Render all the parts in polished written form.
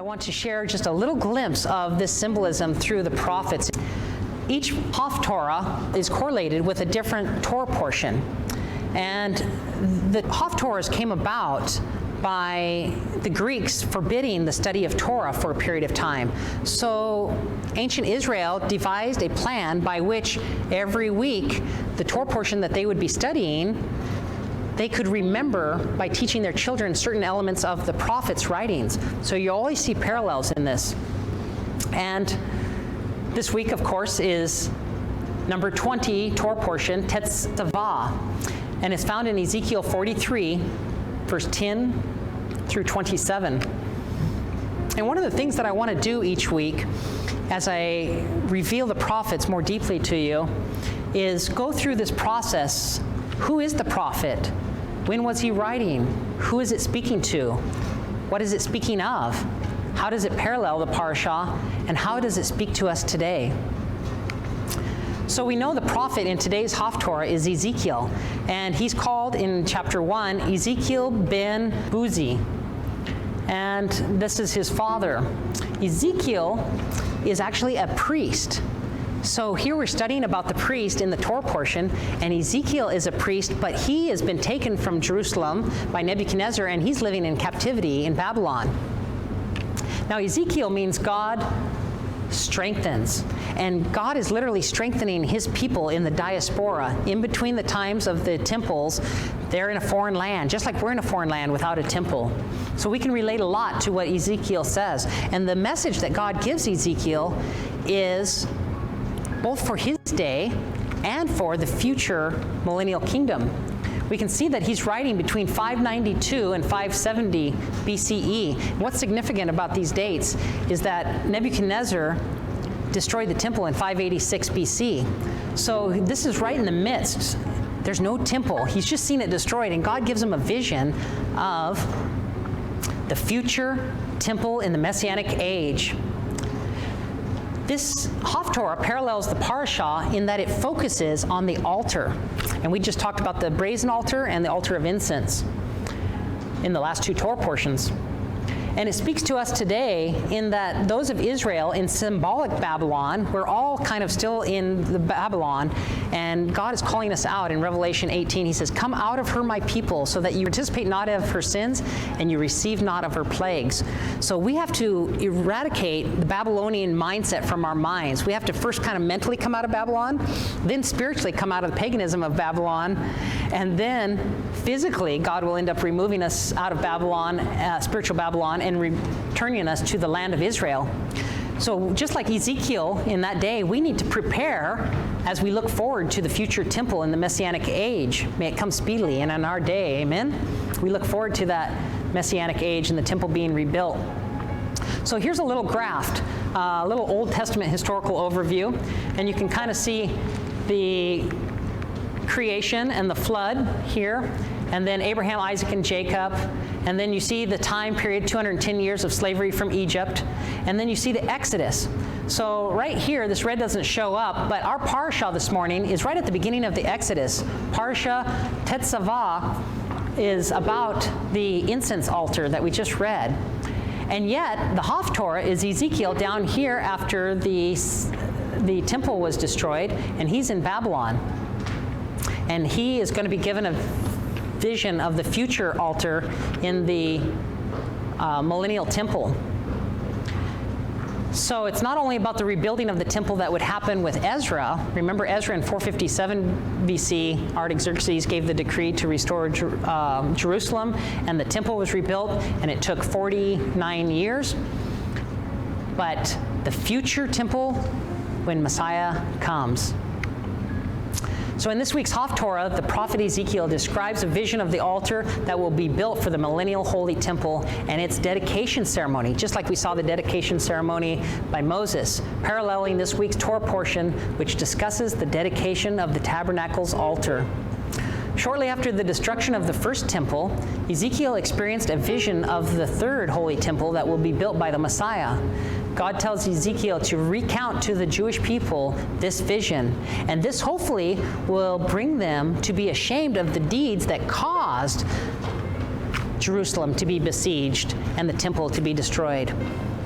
I want to share just a little glimpse of this symbolism through the prophets. Each haftorah is correlated with a different Torah portion. And the haftorahs came about by the Greeks forbidding the study of Torah for a period of time. So ancient Israel devised a plan by which every week the Torah portion that they would be studying, they could remember by teaching their children certain elements of the prophets' writings. So you always see parallels in this. And this week, of course, is number 20 Torah portion, Tetzavah. And it's found in Ezekiel 43, verse 10 through 27. And one of the things that I want to do each week as I reveal the prophets more deeply to you is go through this process. Who is the prophet? When was he writing? Who is it speaking to? What is it speaking of? How does it parallel the parashah? And how does it speak to us today? So we know the prophet in today's Haftarah is Ezekiel, and he's called in chapter 1 Ezekiel ben Buzi, and this is his father. Ezekiel is actually a priest. So here we're studying about the priest in the Torah portion, and Ezekiel is a priest, but he has been taken from Jerusalem by Nebuchadnezzar, and he's living in captivity in Babylon. Now Ezekiel means God strengthens, and God is literally strengthening his people in the diaspora. In between the times of the temples, they're in a foreign land, just like we're in a foreign land without a temple. So we can relate a lot to what Ezekiel says. And the message that God gives Ezekiel is both for his day and for the future millennial kingdom. We can see that he's writing between 592 and 570 BCE. What's significant about these dates is that Nebuchadnezzar destroyed the temple in 586 BC. So this is right in the midst. There's no temple. He's just seen it destroyed, and God gives him a vision of the future temple in the Messianic age. This Haftarah parallels the parashah in that it focuses on the altar. And we just talked about the brazen altar and the altar of incense in the last two Torah portions. And it speaks to us today in that those of Israel in symbolic Babylon, we're all kind of still in the Babylon, and God is calling us out in Revelation 18. He says, "Come out of her, my people, so that you participate not of her sins, and you receive not of her plagues." So we have to eradicate the Babylonian mindset from our minds. We have to first kind of mentally come out of Babylon, then spiritually come out of the paganism of Babylon, and then physically God will end up removing us out of Babylon, spiritual Babylon, and returning us to the land of Israel. So just like Ezekiel in that day, we need to prepare as we look forward to the future temple in the Messianic age. May it come speedily and in our day, amen? We look forward to that Messianic age and the temple being rebuilt. So here's a little graph, a little Old Testament historical overview, and you can kind of see the creation and the flood here, and then Abraham, Isaac, and Jacob, and then you see the time period, 210 years of slavery from Egypt, and then you see the Exodus. So right here, this red doesn't show up, but our parashah this morning is right at the beginning of the Exodus. Parashah Tetzavah is about the incense altar that we just read. And yet, the Haftarah is Ezekiel down here after the temple was destroyed, and he's in Babylon. And he is going to be given a vision of the future altar in the Millennial temple. So it's not only about the rebuilding of the temple that would happen with Ezra. Remember Ezra in 457 BC, Artaxerxes gave the decree to restore Jerusalem, and the temple was rebuilt, and it took 49 years. But the future temple, when Messiah comes. So in this week's Haftarah, the prophet Ezekiel describes a vision of the altar that will be built for the millennial holy temple and its dedication ceremony, just like we saw the dedication ceremony by Moses, paralleling this week's Torah portion, which discusses the dedication of the tabernacle's altar. Shortly after the destruction of the first temple, Ezekiel experienced a vision of the third holy temple that will be built by the Messiah. God tells Ezekiel to recount to the Jewish people this vision, and this hopefully will bring them to be ashamed of the deeds that caused Jerusalem to be besieged and the temple to be destroyed.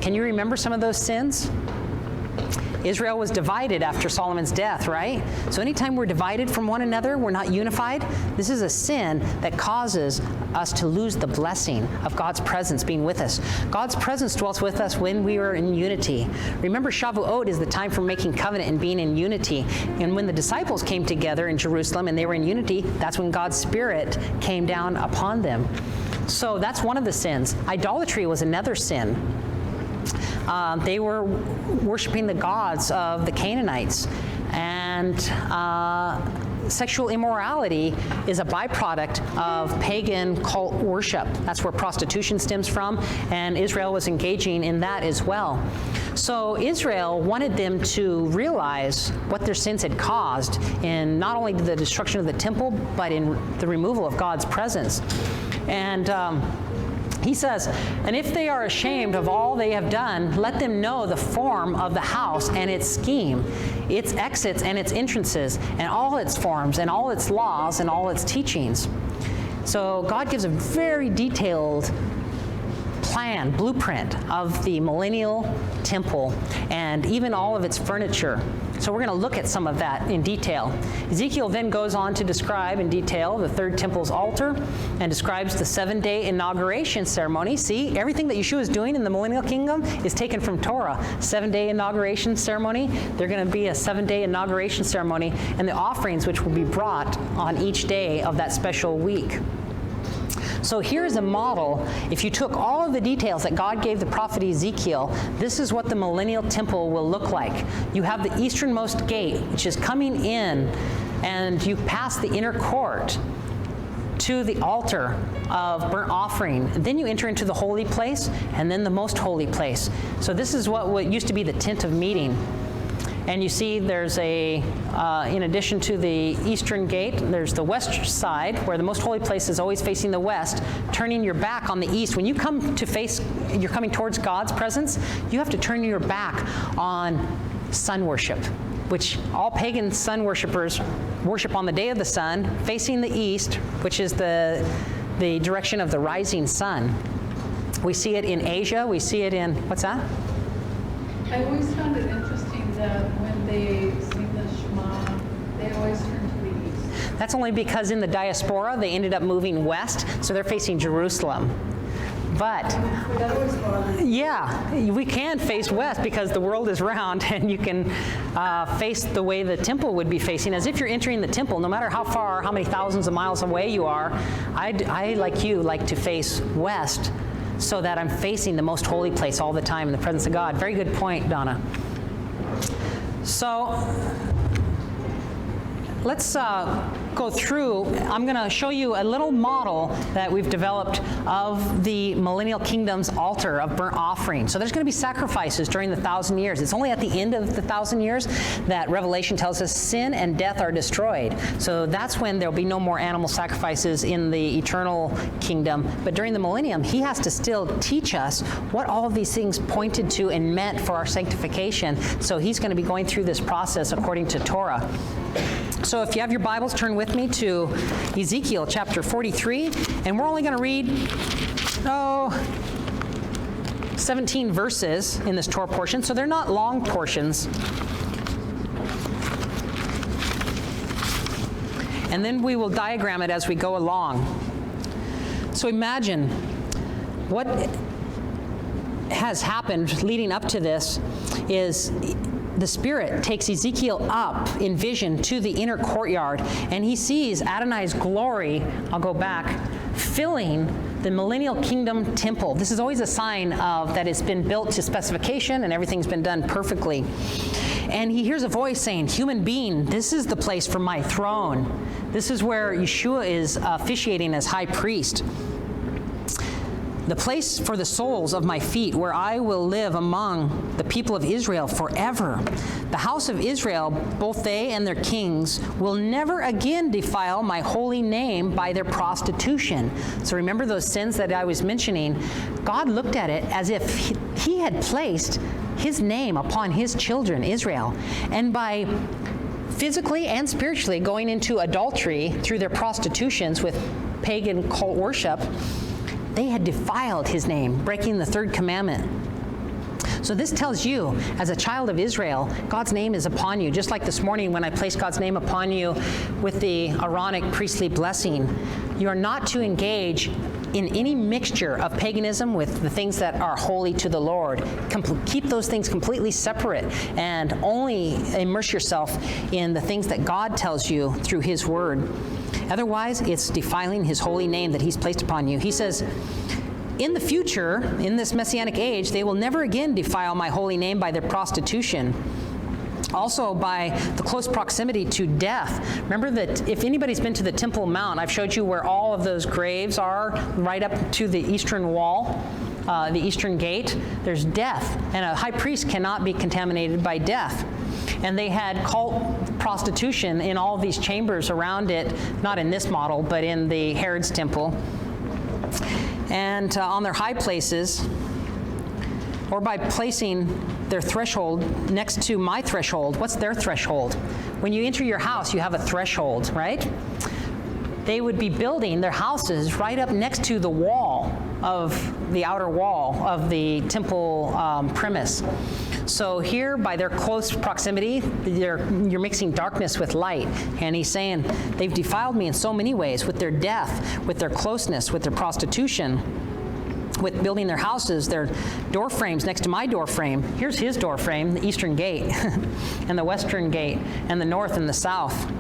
Can you remember some of those sins? Israel was divided after Solomon's death, right? So anytime we're divided from one another, we're not unified, this is a sin that causes us to lose the blessing of God's presence being with us. God's presence dwells with us when we are in unity. Remember, Shavuot is the time for making covenant and being in unity. And when the disciples came together in Jerusalem and they were in unity, that's when God's Spirit came down upon them. So that's one of the sins. Idolatry was another sin. They were worshiping the gods of the Canaanites. And sexual immorality is a byproduct of pagan cult worship. That's where prostitution stems from, and Israel was engaging in that as well. So Israel wanted them to realize what their sins had caused in not only the destruction of the temple, but in the removal of God's presence. And he says, and if they are ashamed of all they have done, let them know the form of the house and its scheme, its exits and its entrances, and all its forms, and all its laws, and all its teachings. So God gives a very detailed plan, blueprint of the millennial temple and even all of its furniture. So we're going to look at some of that in detail. Ezekiel then goes on to describe in detail the third temple's altar and describes the 7-day inauguration ceremony. See, everything that Yeshua is doing in the millennial kingdom is taken from Torah. 7-day inauguration ceremony, they're going to be a 7-day inauguration ceremony, and the offerings which will be brought on each day of that special week. So here's a model. If you took all of the details that God gave the prophet Ezekiel, this is what the millennial temple will look like. You have the easternmost gate, which is coming in, and you pass the inner court to the altar of burnt offering. And then you enter into the holy place, and then the most holy place. So this is what used to be the tent of meeting. And you see there's in addition to the eastern gate, there's the west side where the most holy place is always facing the west, turning your back on the east. When you come to face, you're coming towards God's presence, you have to turn your back on sun worship, which all pagan sun worshipers worship on the day of the sun, facing the east, which is the direction of the rising sun. We see it in Asia, we see it in, what's that? I always found it interesting that when they sing the Shema, they always turn to the east. That's only because in the diaspora, they ended up moving west, so they're facing Jerusalem. But, yeah, we can face west because the world is round, and you can face the way the temple would be facing, as if you're entering the temple, no matter how far, how many thousands of miles away you are. I like you, like to face west, so that I'm facing the most holy place all the time in the presence of God. Very good point, Donna. So let's go through. I'm going to show you a little model that we've developed of the millennial kingdom's altar of burnt offering. So there's going to be sacrifices during the 1,000 years. It's only at the end of the 1,000 years that Revelation tells us sin and death are destroyed. So that's when there'll be no more animal sacrifices in the eternal kingdom. But during the millennium, he has to still teach us what all of these things pointed to and meant for our sanctification. So he's going to be going through this process according to Torah. So if you have your Bibles, turn with me to Ezekiel chapter 43, and we're only going to read, 17 verses in this Torah portion, so they're not long portions. And then we will diagram it as we go along. So imagine what has happened leading up to this is the Spirit takes Ezekiel up in vision to the inner courtyard, and he sees Adonai's glory, I'll go back, filling the millennial kingdom temple. This is always a sign of that it's been built to specification and everything's been done perfectly. And he hears a voice saying, "Human being, this is the place for my throne." This is where Yeshua is officiating as high priest. "The place for the soles of my feet, where I will live among the people of Israel forever. The house of Israel, both they and their kings, will never again defile my holy name by their prostitution." So remember those sins that I was mentioning? God looked at it as if he had placed his name upon his children, Israel. And by physically and spiritually going into adultery through their prostitutions with pagan cult worship, they had defiled his name, breaking the third commandment. So this tells you, as a child of Israel, God's name is upon you. Just like this morning when I placed God's name upon you with the Aaronic priestly blessing, you are not to engage in any mixture of paganism with the things that are holy to the Lord. Keep those things completely separate and only immerse yourself in the things that God tells you through His Word. Otherwise, it's defiling His holy name that He's placed upon you. He says, in the future, in this Messianic age, they will never again defile my holy name by their prostitution. Also by the close proximity to death. Remember that if anybody's been to the Temple Mount, I've showed you where all of those graves are, right up to the eastern wall, the eastern gate. There's death, and a high priest cannot be contaminated by death. And they had cult prostitution in all of these chambers around it, not in this model, but in the Herod's temple. And on their high places, or by placing their threshold next to my threshold. What's their threshold? When you enter your house, you have a threshold, right? They would be building their houses right up next to the wall of the outer wall of the temple premise. So here, by their close proximity, you're mixing darkness with light. And he's saying, they've defiled me in so many ways, with their death, with their closeness, with their prostitution, with building their houses, their door frames next to my door frame. Here's his door frame, the eastern gate, and the western gate, and the north and the south.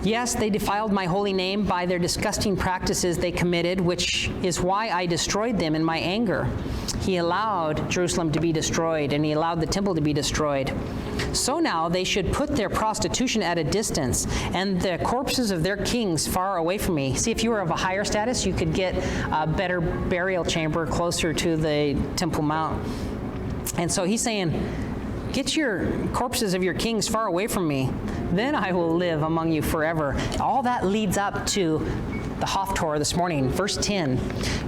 Yes, they defiled my holy name by their disgusting practices they committed, which is why I destroyed them in my anger. He allowed Jerusalem to be destroyed, and he allowed the temple to be destroyed. So now they should put their prostitution at a distance, and the corpses of their kings far away from me. See, if you were of a higher status, you could get a better burial chamber closer to the Temple Mount. And so he's saying, get your corpses of your kings far away from me. Then I will live among you forever. All that leads up to the Haftarah this morning. Verse 10,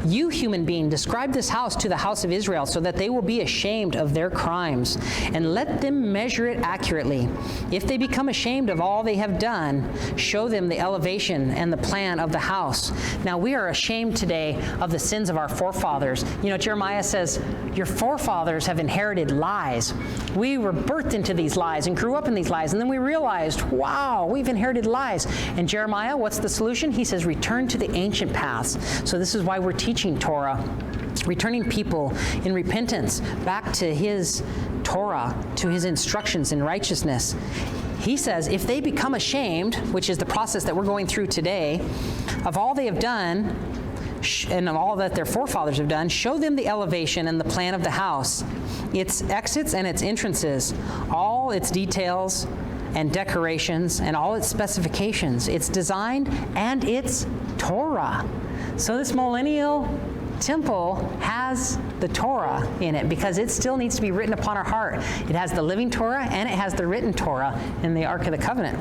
you human being, describe this house to the house of Israel so that they will be ashamed of their crimes, and let them measure it accurately. If they become ashamed of all they have done, show them the elevation and the plan of the house. Now we are ashamed today of the sins of our forefathers. You know, Jeremiah says, your forefathers have inherited lies. We were birthed into these lies and grew up in these lies, and then we realized, wow, we've inherited lies. And Jeremiah, what's the solution? He says, return to the ancient paths. So this is why we're teaching Torah, returning people in repentance back to His Torah, to His instructions in righteousness. He says, if they become ashamed, which is the process that we're going through today, of all they have done, and of all that their forefathers have done, show them the elevation and the plan of the house, its exits and its entrances, all its details and decorations and all its specifications, its design and its Torah. So this millennial temple has the Torah in it because it still needs to be written upon our heart. It has the living Torah and it has the written Torah in the Ark of the Covenant.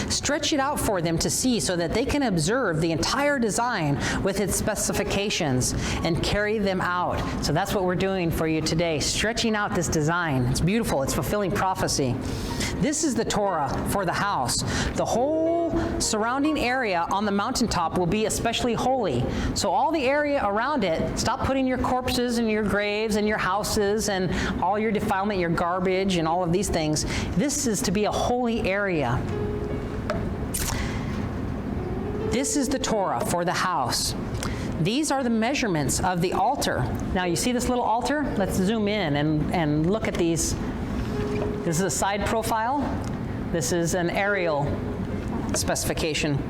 Stretch it out for them to see so that they can observe the entire design with its specifications and carry them out. So that's what we're doing for you today, stretching out this design. It's beautiful. It's fulfilling prophecy. This is the Torah for the house. The whole surrounding area on the mountaintop will be especially holy. So all the area around it, stop putting your corpses and your graves and your houses and all your defilement, your garbage and all of these things. This is to be a holy area. This is the Torah for the house. These are the measurements of the altar. Now you see this little altar? Let's zoom in and look at these. This is a side profile. This is an aerial specification.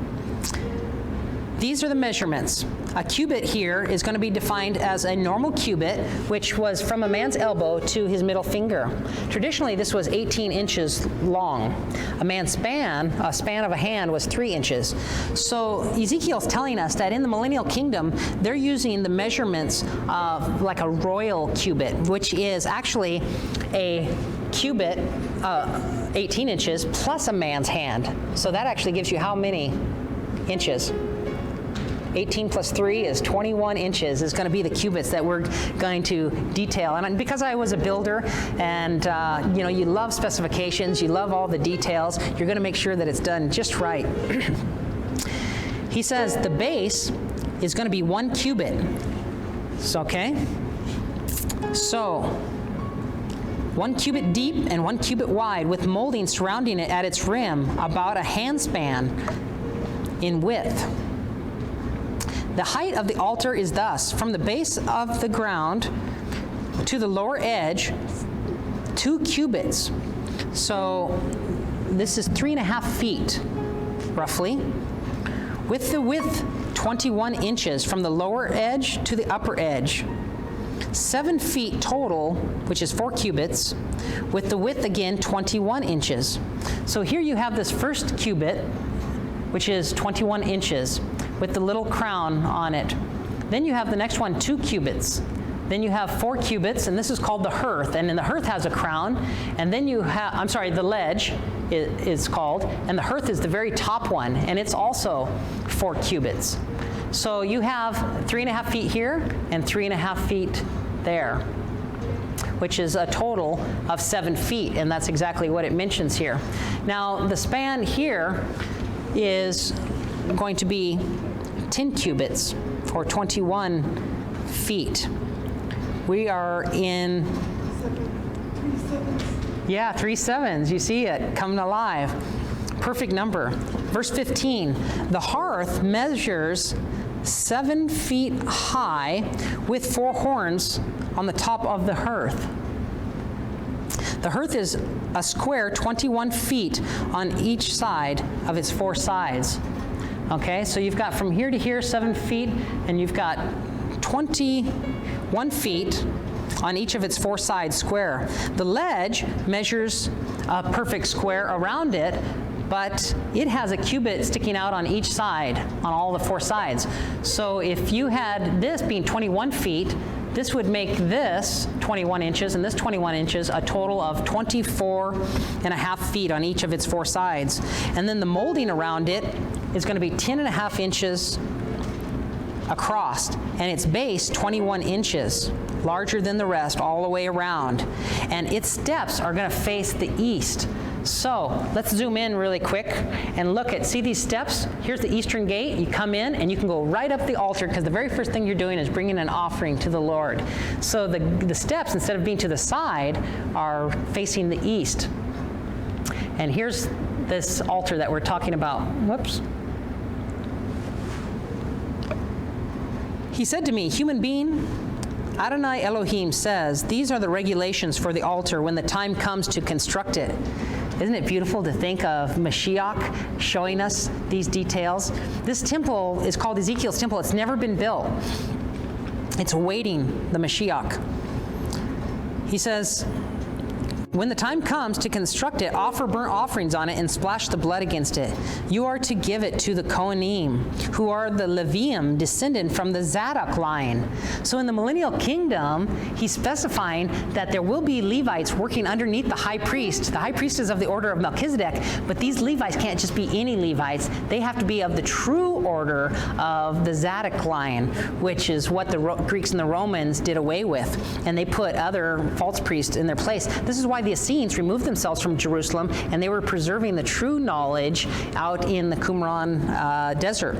These are the measurements. A cubit here is going to be defined as a normal cubit, which was from a man's elbow to his middle finger. Traditionally, this was 18 inches long. A man's span, a span of a hand, was 3 inches. So Ezekiel's telling us that in the millennial kingdom, they're using the measurements of like a royal cubit, which is actually a cubit, 18 inches, plus a man's hand. So that actually gives you how many inches? 18 plus 3 is 21 inches is going to be the cubits that we're going to detail. And because I was a builder and, you know, you love specifications, you love all the details, you're going to make sure that it's done just right. He says the base is going to be 1 cubit. So, okay? So 1 cubit deep and 1 cubit wide, with molding surrounding it at its rim, about a handspan in width. The height of the altar is thus: from the base of the ground to the lower edge, 2 cubits. So this is 3.5 feet, roughly. With the width 21 inches from the lower edge to the upper edge. 7 feet total, which is 4 cubits, with the width again 21 inches. So here you have this first cubit, which is 21 inches, with the little crown on it. Then you have the next one, 2 cubits. Then you have 4 cubits, and this is called the hearth, and then the hearth has a crown. And then you have, the ledge is called, and the hearth is the very top one, and it's also 4 cubits. So you have 3.5 feet here and 3.5 feet there, which is a total of 7 feet, and that's exactly what it mentions here. Now, the span here is going to be 10 cubits, or 21 feet. We are in, 3 sevens. You see it coming alive. Perfect number. Verse 15, the hearth measures 7 feet high with 4 horns on the top of the hearth. The hearth is a square 21 feet on each side of its 4 sides. Okay, so you've got from here to here 7 feet, and you've got 21 feet on each of its 4 sides square. The ledge measures a perfect square around it, but it has a cubit sticking out on each side, on all the 4 sides. So if you had this being 21 feet, this would make this 21 inches and this 21 inches, a total of 24.5 feet on each of its 4 sides. And then the molding around it is going to be 10.5 inches across, and its base 21 inches, larger than the rest all the way around. And its steps are going to face the east. So let's zoom in really quick and look at, see these steps? Here's the eastern gate. You come in and you can go right up the altar, because the very first thing you're doing is bringing an offering to the Lord. So the steps, instead of being to the side, are facing the east. And here's this altar that we're talking about. Whoops. He said to me, human being, Adonai Elohim says, these are the regulations for the altar when the time comes to construct it. Isn't it beautiful to think of Mashiach showing us these details? This temple is called Ezekiel's temple. It's never been built. It's awaiting the Mashiach. He says, when the time comes to construct it, offer burnt offerings on it and splash the blood against it. You are to give it to the Kohanim, who are the Levium, descended from the Zadok line. So in the Millennial Kingdom, he's specifying that there will be Levites working underneath the high priest. The high priest is of the order of Melchizedek, but these Levites can't just be any Levites. They have to be of the true order of the Zadok line, which is what the Greeks and the Romans did away with, and they put other false priests in their place. This is why the Essenes removed themselves from Jerusalem, and they were preserving the true knowledge out in the Qumran desert.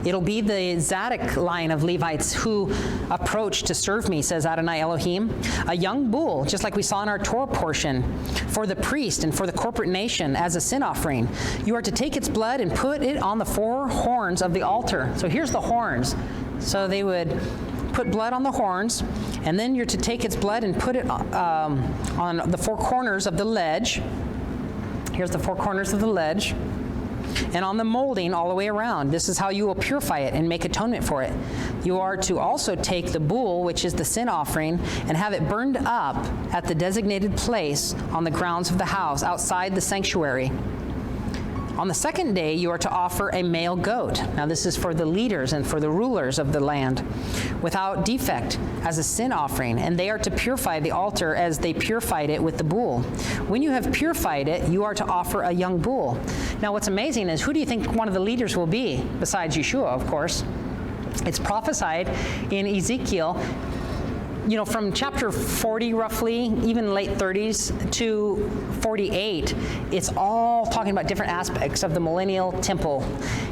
It'll be the Zadok line of Levites who approach to serve me, says Adonai Elohim. A young bull, just like we saw in our Torah portion, for the priest and for the corporate nation as a sin offering. You are to take its blood and put it on the 4 horns of the altar. So here's the horns. So they would put blood on the horns, and then you're to take its blood and put it on the 4 corners of the ledge. Here's the 4 corners of the ledge. And on the molding all the way around. This is how you will purify it and make atonement for it. You are to also take the bull, which is the sin offering, and have it burned up at the designated place on the grounds of the house, outside the sanctuary. On the 2nd day, you are to offer a male goat. Now, this is for the leaders and for the rulers of the land, without defect, as a sin offering, and they are to purify the altar as they purified it with the bull. When you have purified it, you are to offer a young bull. Now, what's amazing is, who do you think one of the leaders will be, besides Yeshua, of course? It's prophesied in Ezekiel from chapter 40 roughly, even late 30s to 48, it's all talking about different aspects of the millennial temple.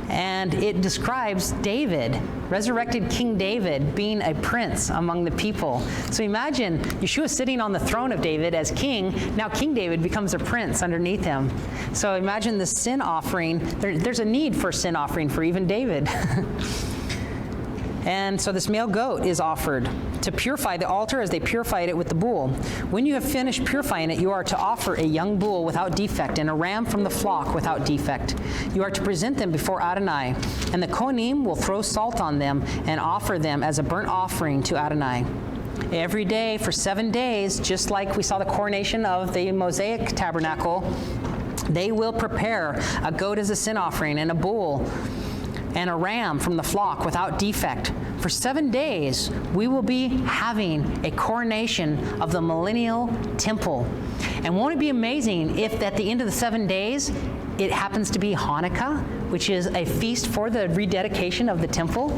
And it describes David, resurrected King David, being a prince among the people. So imagine Yeshua sitting on the throne of David as king. Now King David becomes a prince underneath him. So imagine the sin offering. There's a need for sin offering for even David. And so this male goat is offered to purify the altar as they purified it with the bull. When you have finished purifying it, you are to offer a young bull without defect and a ram from the flock without defect. You are to present them before Adonai, and the Kohanim will throw salt on them and offer them as a burnt offering to Adonai. Every day for 7 days, just like we saw the coronation of the Mosaic tabernacle, they will prepare a goat as a sin offering and a bull and a ram from the flock without defect. For 7 days, we will be having a coronation of the millennial temple. And won't it be amazing if at the end of the 7 days, it happens to be Hanukkah, which is a feast for the rededication of the temple?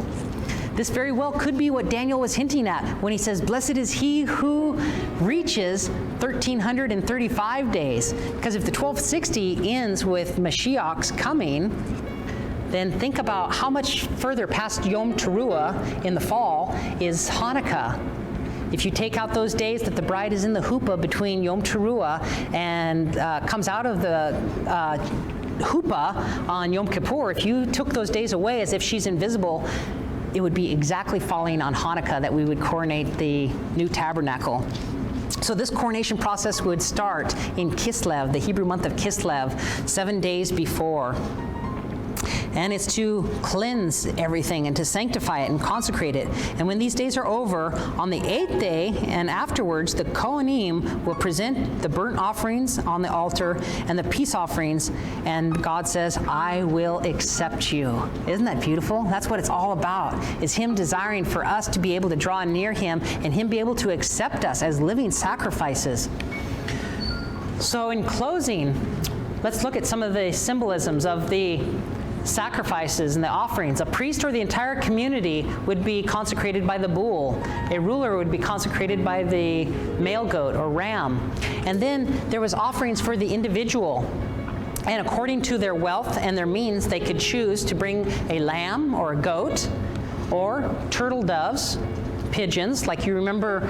This very well could be what Daniel was hinting at when he says, blessed is he who reaches 1,335 days. Because if the 1260 ends with Mashiach's coming, then think about how much further past Yom Teruah in the fall is Hanukkah. If you take out those days that the bride is in the huppah between Yom Teruah and comes out of the huppah on Yom Kippur, if you took those days away as if she's invisible, it would be exactly falling on Hanukkah that we would coronate the new tabernacle. So this coronation process would start in Kislev, the Hebrew month of Kislev, 7 days before. And it's to cleanse everything and to sanctify it and consecrate it. And when these days are over, on the 8th day and afterwards, the Kohanim will present the burnt offerings on the altar and the peace offerings. And God says, I will accept you. Isn't that beautiful? That's what it's all about, is Him desiring for us to be able to draw near Him and Him be able to accept us as living sacrifices. So in closing, let's look at some of the symbolisms of the sacrifices and the offerings. A priest or the entire community would be consecrated by the bull. A ruler would be consecrated by the male goat or ram. And then there was offerings for the individual. And according to their wealth and their means, they could choose to bring a lamb or a goat or turtle doves, pigeons. Like you remember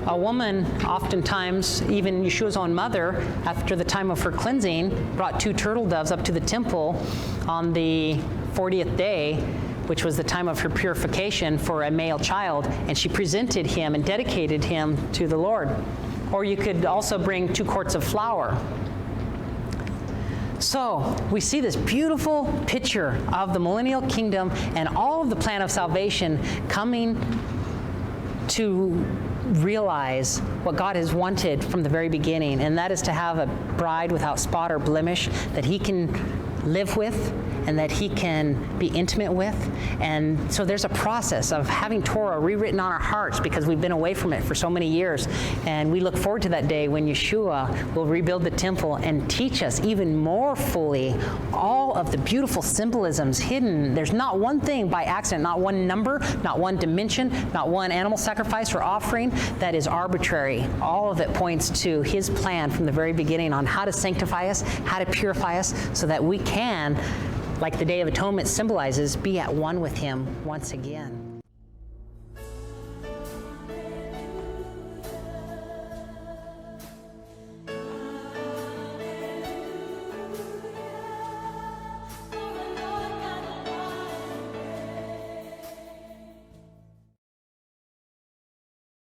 a woman, oftentimes, even Yeshua's own mother, after the time of her cleansing, brought 2 turtle doves up to the temple on the 40th day, which was the time of her purification for a male child, and she presented him and dedicated him to the Lord. Or you could also bring 2 quarts of flour. So we see this beautiful picture of the millennial kingdom and all of the plan of salvation coming to realize what God has wanted from the very beginning, and that is to have a bride without spot or blemish that He can live with and that He can be intimate with. And so there's a process of having Torah rewritten on our hearts because we've been away from it for so many years. And we look forward to that day when Yeshua will rebuild the temple and teach us even more fully all of the beautiful symbolisms hidden. There's not one thing by accident, not one number, not one dimension, not one animal sacrifice or offering that is arbitrary. All of it points to His plan from the very beginning on how to sanctify us, how to purify us, so that we can, like the Day of Atonement symbolizes, be at one with Him once again.